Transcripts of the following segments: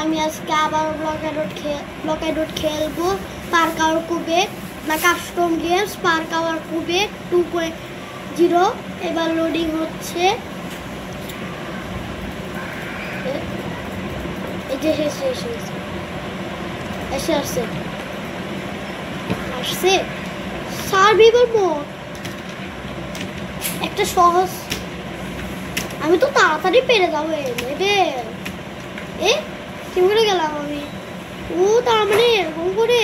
আমি আজকে আবার ব্লক খেলবো পার্ক আওয়ার কুবে না কাস্টম গেমস পার্ক আওয়ার কুবে 2.0 এবার লোডিং হচ্ছে এই যে আসছে সার্ভাইভাল মোড একটা সহজ আমি তো তাড়াতাড়ি পেরে যাবো কি করে গেলাম আমি ও তার মানে এরকম করে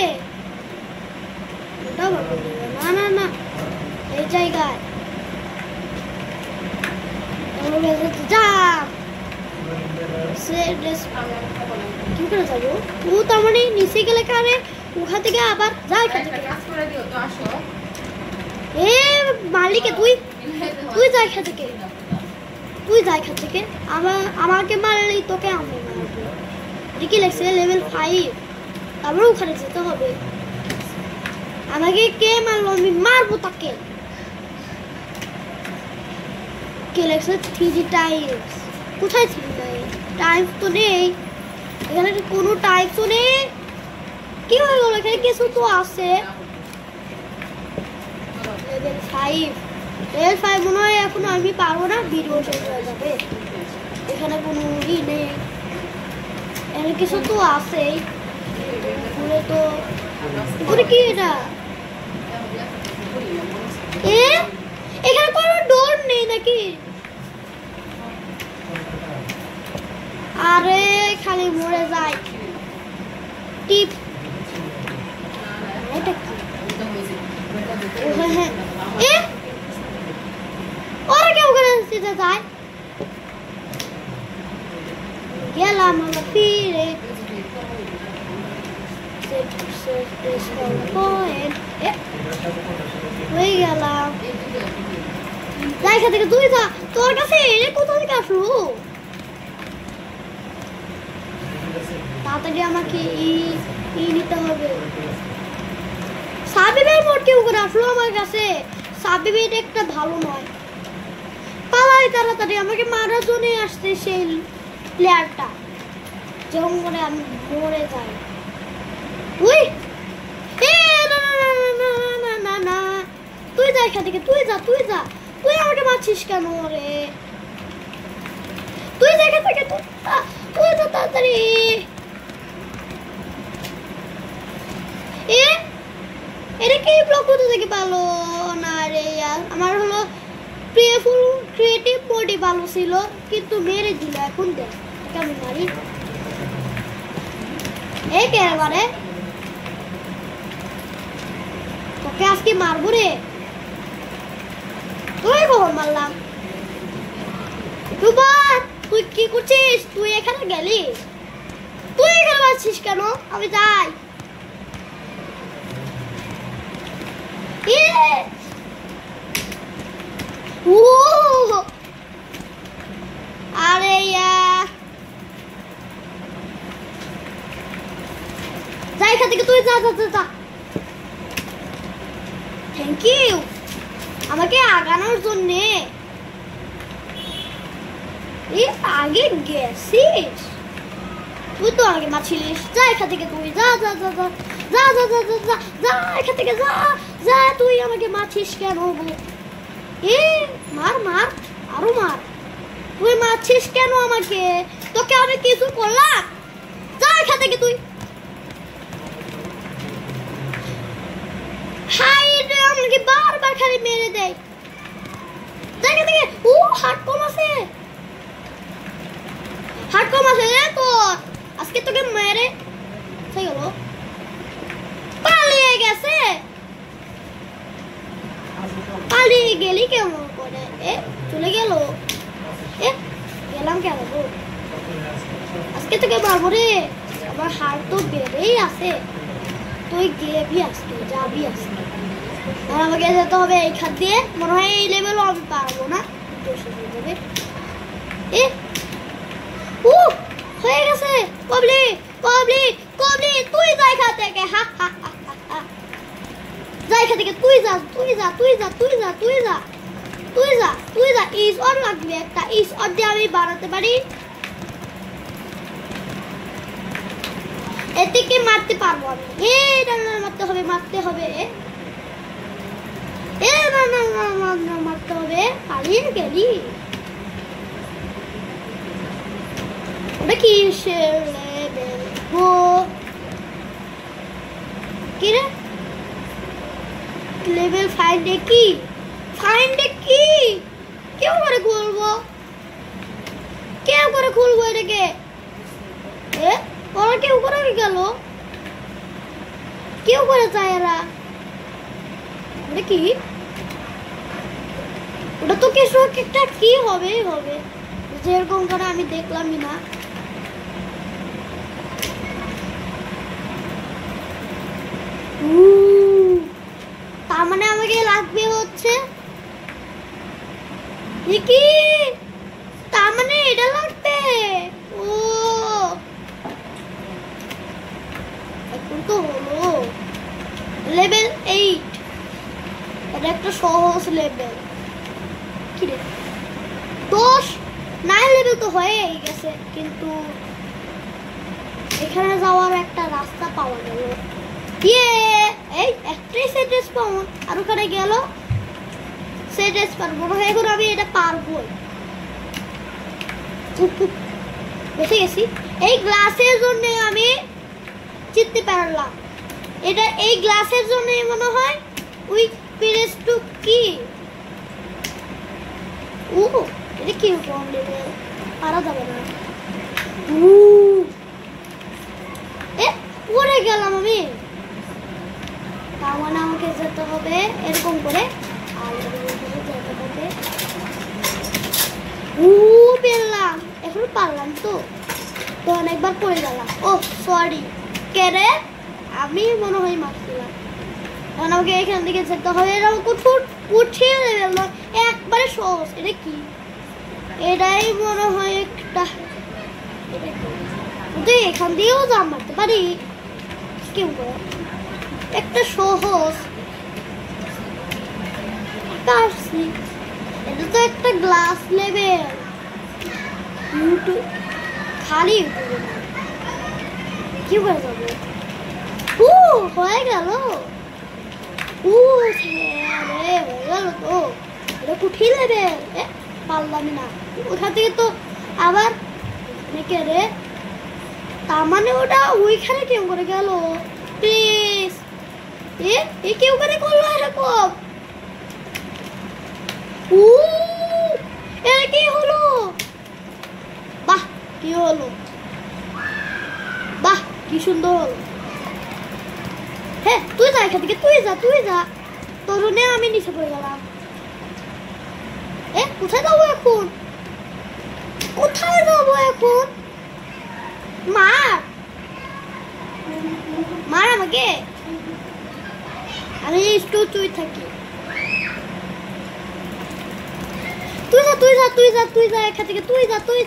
না না এই জায়গায় কি করে যাবো ও তার মানে নিচে গেলে কারে ওখান থেকে আবার যাই মালিকে তুই যাই এখান থেকে আমাকে মারলেই তোকে আমি মারবো কি লাগছে লেভেল 5 তারপরে ওখানে যেতে হবে আমাকে কে মারলো আমি মারবো তাকে কে লাগছে 3G টাইমস কোথায় 3G টাইমস তো নেই এখানে কোনো টাইমসও নেই কি হয়ে গেল এখানে কিছু তো আছে লেভেল 5 মনে হয় এখন আমি পারবো না ভিডিও শেষ হয়ে যাবে এখানে কোনো ই নেই এখানে কিছু তো আছেই তো কি এটা এখানে কোনো ডোর নেই নাকি আরে খালি মরে যায় টিপ এটা কি ওরা কেউ করে যেতে চায় গেলাম আমরা ফিরে হয়ে গেলাম জায়গা থেকে তুই যা তোর কাছে কোথা থেকে আসলো তাড়াতাড়ি আমাকে ই নিতে হবে সাবিবের মোড কেউ করে আসলো আমার কাছে সাবিবের একটা ভালো নয় পালাই তাড়াতাড়ি আমাকে মারার জন্য আসছে সেই প্লেয়ারটা যেমন করে আমি মরে যাই উই না তুই যা এখান থেকে তুই আমাকে মারছিস কেন রে তুই যা এখান থেকে তুই যা তাড়াতাড়ি এটা কি ব্লক কোথা থেকে পালো না রে আমার হলো প্লেফুল ক্রিয়েটিভ মোডই ভালো ছিল কিন্তু মেরে দিল এখন দেখ কেমন মারি এই কে বারে তোকে আজকে মারবো রে তুই কখন মারলাম তুই কি করছিস তুই এখানে গেলি তুই এখানে মারছিস কেন আমি যাই আরে যাই এখান থেকে তুই যা থ্যাংক ইউ আমাকে আগানোর জন্যে আগে গেছিস তুই তো আগে মারছিলিস যা এখান থেকে তুই যা এখান থেকে যা তুই আমাকে মারছিস কেন মার আরো মার তুই মারছিস কেন আমাকে তোকে আমি কিছু করলাম যা এখান থেকে তুই হাই রে আমাকে বারবার খালি মেরে দেয় জায়গা থেকে হাত কম আছে রে তোর আজকে তোকে মেরে সেই গেল পালিয়ে গেছে পালিয়ে গেলি কেমন করে চলে গেল গেলাম কেন আজকে তোকে মারবো রে আমার হার তো বেড়েই আছে তুই যাবি আজকে আর আমাকে যেতে হবে এই খাত দিয়ে মনে হয় এই লেভেলও আমি পারবো না হয়ে গেছে কবলি তুই যাই খা থেকে যাই খা থেকে তুই যা ইস অর লাগবে একটা ইস অর দিয়ে আমি বাড়াতে পারি এদিকে মারতে পারবো আমি। না না মারতে হবে না না না মারতে হবে। পালিয়ে গেলি ওটা কি লেভেল কি রে? লেভেল ফাইন্ডে কি কেউ করে খুলবো এটাকে? ওরা কেউ করে গেল, কেউ করে চায় এরা। ওটা কি? ওটা তো কিছু একটা কি হবে যেরকম করে আমি দেখলামই না। তার মানে আমাকে লাগবে হচ্ছে কি? তার মানে এটা লাগবে। ও এখন তো হলো লেভেল 8। এটা একটা সহজ লেভেল। কি রে 10 9 লেভেল তো হয়েই গেছে, কিন্তু এখানে যাওয়ার একটা রাস্তা পাওয়া গেল। এই একটাই সেটেস পাবো, আর ওখানে গেল সেটেস পারবো না। এখন আমি এটা পারবো, বেঁচে গেছি। এই গ্লাসের জন্য আমি জিততে পারলাম। এটা এই গ্লাসের জন্য মনে হয় উইক পিরেস টু কি এটা কি কম লেভেল, পারা যাবে না। পড়ে গেলাম আমি। তার মানে আমাকে যেতে হবে এরকম করে, আর যেতে হবে। পেলাম, এখন পারলাম তো অনেকবার পড়ে গেলাম। ও সরি, কে রে? আমি মনে হয় মারছিলাম। এখন আমাকে এখান থেকে যেতে হবে। এরকম উঠিয়ে গেল একবারে সহজ। এটা কি? এটাই মনে হয় একটা, এখান দিয়েও জাম মারতে পারি কেউ করে। একটা সহজ এটা তো একটা গ্লাস লেভেল, খালি কি করে যাবো? হয়ে গেল। হয়ে গেল তো। এটা কঠিন লেভেল, পারলাম না। ওখান থেকে তো আবার কে রে? তার মানে ওটা ওইখানে কেউ করে গেল। প্লিজ কেউ করে করলো এরকম? এটা কি হলো? বাহ কি হলো, বাহ কি সুন্দর হলো। হ্যাঁ তুই যা এখান থেকে, তুই যা। তরুণে আমি নিচে পড়ে গেলাম। কোথায় যাবো এখন? মার আমাকে। আমি তুই থাকি। তুই যা এখান থেকে। তুই যা। তুই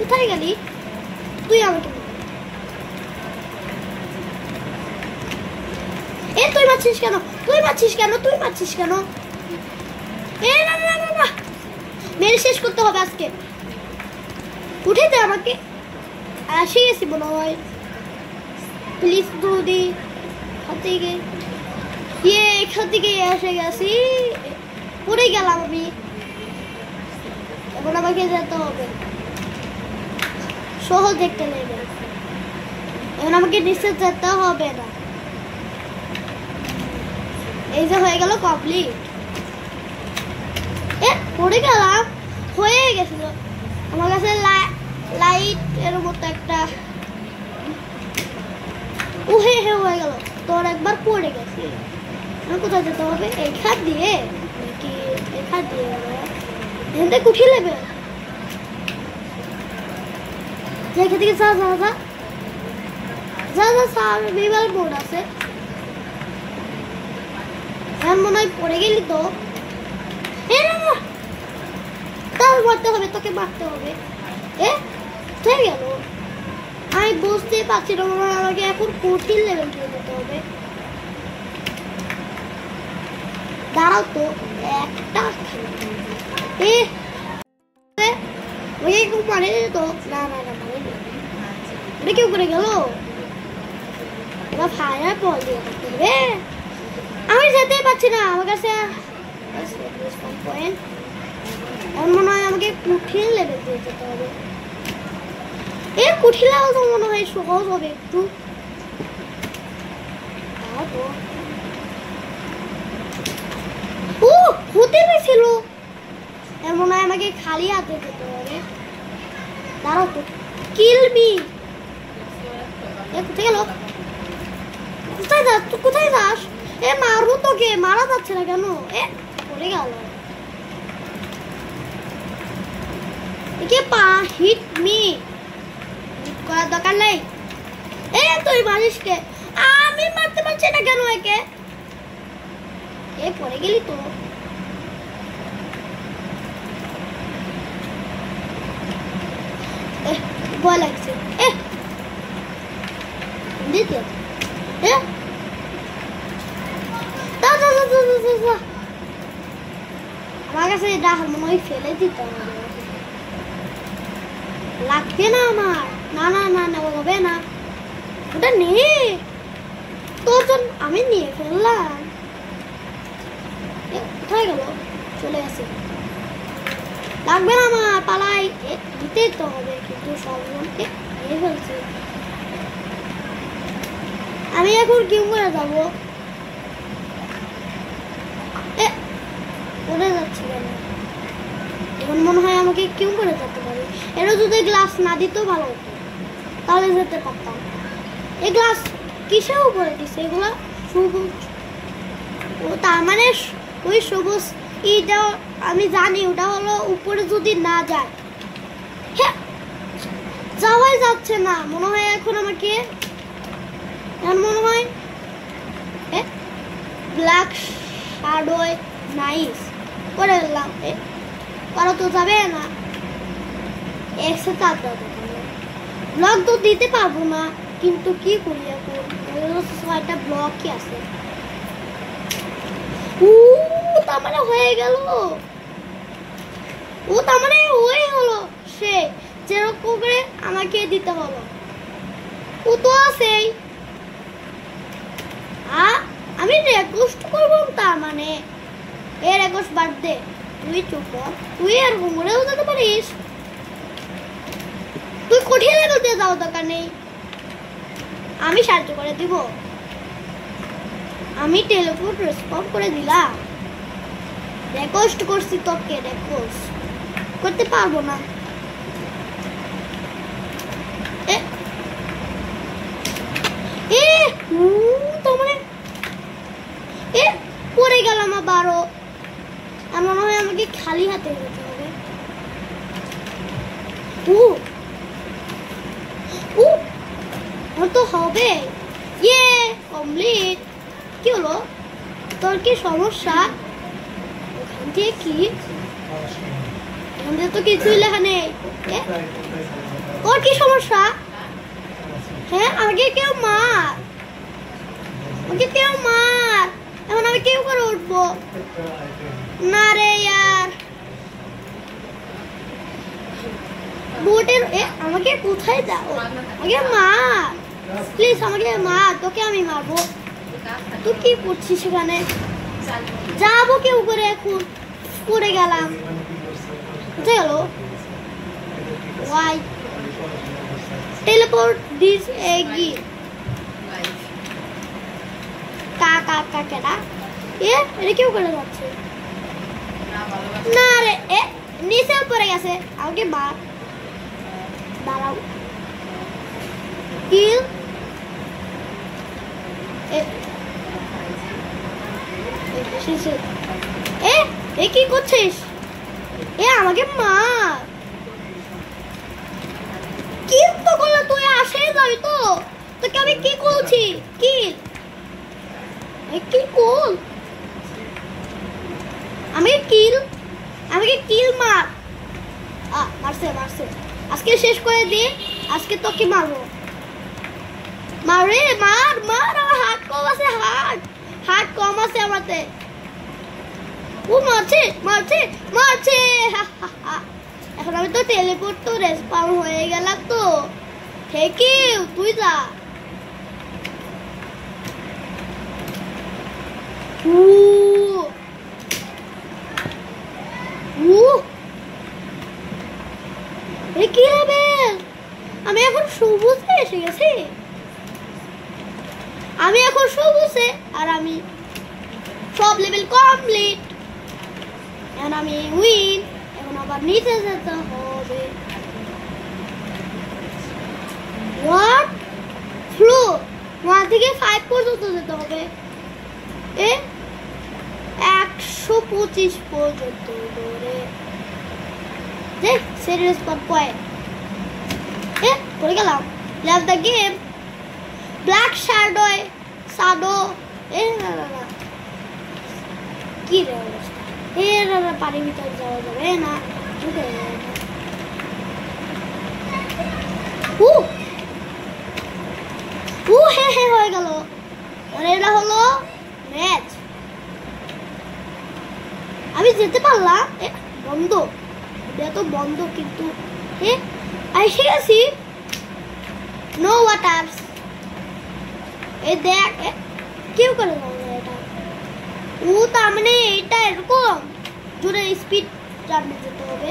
কোথায় গেলি? তুই আমাকে তুই মারছিস কেন? না মেরে শেষ করতে হবে আজকে। উঠে দে আমাকে। এসে গেছি মনে হয়। প্লিজ দুদি এখান থেকে এসে গেছি। পড়ে গেলাম আমি। এখন আমাকে যেতে হবে সহজ একটা লেভেল। এখন আমাকে নিচে যেতে হবে না। এই যে হয়ে গেল কমপ্লিট। পড়ে গেলাম, হয়ে গেছিল। আমার কাছে লাইট এর মতো একটা হয়ে গেল। তোর একবার পড়ে গেছি। কোথায় যেতে হবে? এখান দিয়ে নাকি এখান দিয়ে? এখান থেকে উঠিয়ে নেবে। এখান থেকে যা বিবাল বোর্ড আছে। এখন মনে হয় পড়ে গেলি তো। তাও মারতে হবে, তোকে মারতে হবে। হয়ে গেল। আমি বুঝতে পারছি না, আমাকে এখন কঠিন লেভেল দিয়ে যেতে হবে। দাঁড়াও তো একটা। ওই একটু মারে তো না না না মারে এটা কেউ করে গেল ওরা ফায়ার বল দিয়ে রে আমি যেতে পারছি না আমার কাছে পয়েন্ট এমন মনে হয় আমাকে কুঠির লেভেল দিয়ে যেতে হবে এর কুঠির লেভেল তো মনে হয় সহজ হবে একটু ও হতে পেরেছিল এর মনে হয় আমাকে খালি হাতে যেতে হবে দাঁড়াও তো কিল মি কোথায় গেল কোথায় যাস তুই কোথায় যাস এ মারবো তোকে মারা যাচ্ছে না কেন এ পড়ে গেল একে পা হিট মি হিট করার দরকার নেই এ তুই মারিস কে আমি মারতে পারছি না কেন একে এ পড়ে গেলি তো ভয় লাগছে এ দিতে এ আমার কাছে এটা মনে হয় ফেলে দিতে হবে লাগবে না আমার না না না না হবে না ওটা নে তোর জন্য আমি নিয়ে ফেললাম কোথায় গেল চলে আসে লাগবে না আমার পালাই দিতে তো হবে কিন্তু সবজনকে নিয়ে ফেলছে আমি এখন কি করে যাবো পড়ে যাচ্ছে কেন এখন মনে হয় আমাকে কেউ করে যেতে পারে এরা যদি গ্লাস না দিতেও ভালো হতো তাহলে যেতে পারতাম এই গ্লাস কিসের উপরে দিচ্ছে এগুলো সবুজ ও তার মানে ওই সবুজ এটা আমি জানি ওটা হলো উপরে যদি না যায় হ্যাঁ যাওয়াই যাচ্ছে না মনে হয় এখন আমাকে এখন মনে হয় ব্ল্যাক শ্যাডো নাইস করে দিলাম করা তো যাবে না একসাথে ব্লক তো দিতে পারবো না কিন্তু কি করি এখন ছয়টা ব্লকই আছে তার মানে হয়ে গেল ও তার মানে ওই হলো সে যেরকম করে আমাকে দিতে হলো ও তো আছেই আমি রিকোয়েস্ট করবো তার মানে এর 21 বার্থডে তুই চুপ তুই আর ঘুমরেও যেতে পারিস তুই কঠিন লেভেলতে যাও দরকার নেই আমি সাহায্য করে দিব আমি টেলিপোর্ট রেসপন্ড করে দিলাম রিকোয়েস্ট করছি তোকে রিকোয়েস্ট করতে পারবো না তোমার পড়ে গেলাম আবারও মনে হয় আমাকে খালি হাতে যেতে হবে তো হবে ইয়ে কমপ্লিট কি হলো তোর কি সমস্যা ওখান থেকে কি এখান থেকে তো কিছুই লেখা নেই ওর কি সমস্যা হ্যাঁ আমাকে কেউ মার আমাকে কেউ মার এখন আমি কেউ করে উঠবো না রে यार বোটের আমাকে কোথায় যাও আমাকে মার প্লিজ আমাকে মার তোকে আমি মারবো তুই কি করছিস সেখানে যাবো কেউ করে এখন পড়ে গেলাম কোথায় গেল ওয়াই টেলিপোর্ট দিস এগি কাকা কাকেরা এটা কেউ করে যাচ্ছে না রে নিচে পড়ে গেছে আমাকে মার দাঁড়াও কিল কি করছিস আমাকে মার কি তো করলে তুই আসে যাবি তো তোকে আমি কি করছি কিল কি কোন আমাকে কিল মার মারছে আজকে শেষ করে দে আজকে তোকে মারবো মারে মার আমার হাত কম আছে হাত কম আছে আমাতে ও মারছে এখন আমি তো টেলিপোর্ট তো রেসপাউন হয়ে গেলাম তো থ্যাংক ইউ তুই যা কি লেভেল আমি এখন সবুজে এসে গেছি আমি এখন সবুজে আর আমি সব লেভেল কমপ্লিট এখন আমি উইন এখন আবার নিচে যেতে হবে হোয়াট ফ্লোর 1 থেকে 5 পর্যন্ত যেতে হবে 125 পর্যন্ত ধরে দেখ সিরিয়াস পয়েন্ট পড়ে গেলাম leave the game black shadow কি রে অবস্থা পানির ভিতরে যাওয়া যাবে না হে হয়ে গেল আর এটা হলো ম্যাচ আমি যেতে পারলাম বন্ধ এটা তো বন্ধ কিন্তু এসে গেছি নো ওয়াটারস এই দেখ কেউ করে এটা তার মানে এইটা এরকম জোরে স্পিড জার্নি যেতে হবে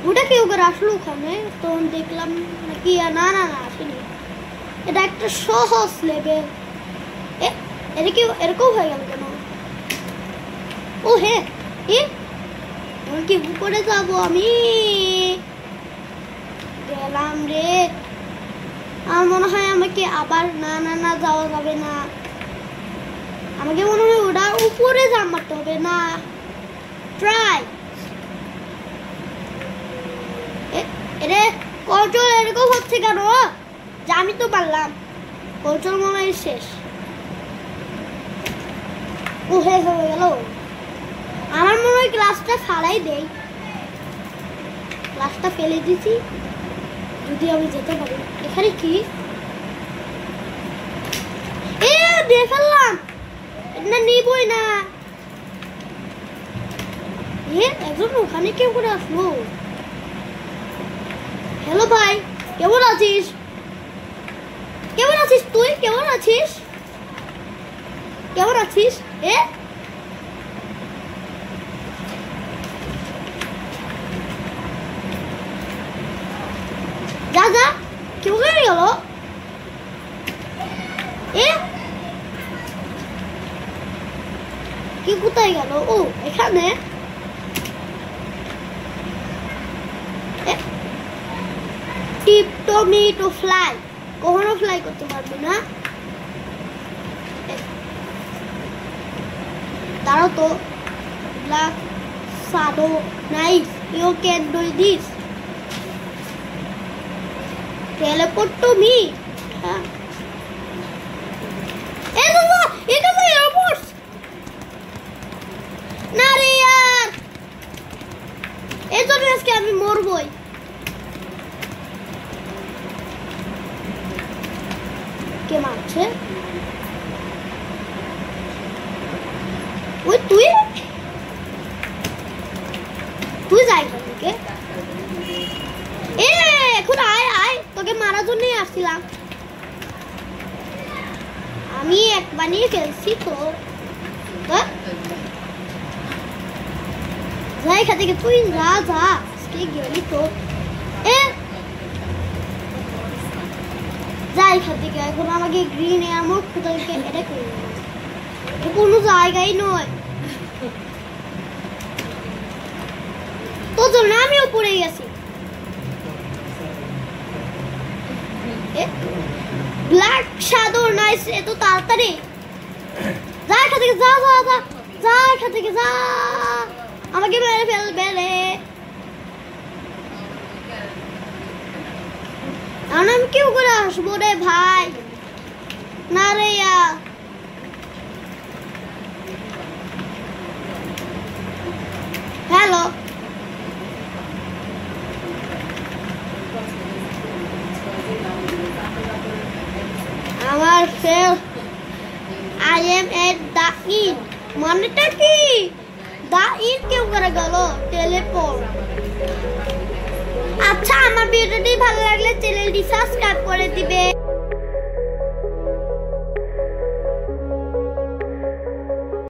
ওটা কেউ করে আসলো ওখানে তখন দেখলাম নাকি না আসেনি এটা একটা সহজ লেভেল এটা কি এরকম হয়ে গেল কেন ও হ্যাঁ কি উপরে যাবো আমি গেলাম রে আমার মনে হয় আমাকে আবার না যাওয়া যাবে না আমাকে মনে হয় ওটা উপরে জাম মারতে হবে না ট্রাই এরে কন্ট্রোল এরকম হচ্ছে কেন যে আমি তো পারলাম কন্ট্রোল মনে হয় শেষ ও হয়ে গেল আমার মনে হয় গ্লাসটা ফালাই দেই গ্লাসটা ফেলে দিছি যদি আমি যেতে পারি এখানে কি দিয়ে ফেললাম এটা নিবই না একজন ওখানে কেউ করে আসলো হ্যালো ভাই কেমন আছিস তুই কেমন আছিস যা কেউ গেল কি কোথায় গেল ও এখানে টিপ টমেটো ফ্লাই কখনো ফ্লাই করতে পারবে না দাঁড়াও তো black shadow nice you can do this teleport to me এটা তো এয়ারপোর্ট না রে यार এজন্য আজকে আমি মরবই কে মারছে ওই তুই যাই থেকে এখন আয় তোকে মারার জন্যই আসছিলাম আমি এক বানিয়ে ফেলছি তো যাই এখান থেকে তুই যা আজকে গেলি তো যাই এখান থেকে এখন আমাকে গ্রিন এয়ারমোর কোথাকে এটা করে কোনো জায়গায় নয় তোর জন্য আমিও পড়ে গেছি ব্ল্যাক শ্যাডো নাইস এত তাড়াতাড়ি যা এখান থেকে যা এখান থেকে যা আমাকে মেরে ফেলবে রে আমি কেউ করে আসবো রে ভাই না রে হ্যালো আমার fail I am at the in মানেটা কি দ্য ইন কেউ করে গেল টেলিপোর্ট আচ্ছা, আমার ভিডিওটি ভালো লাগলে চ্যানেলটি সাবস্ক্রাইব করে দিবে।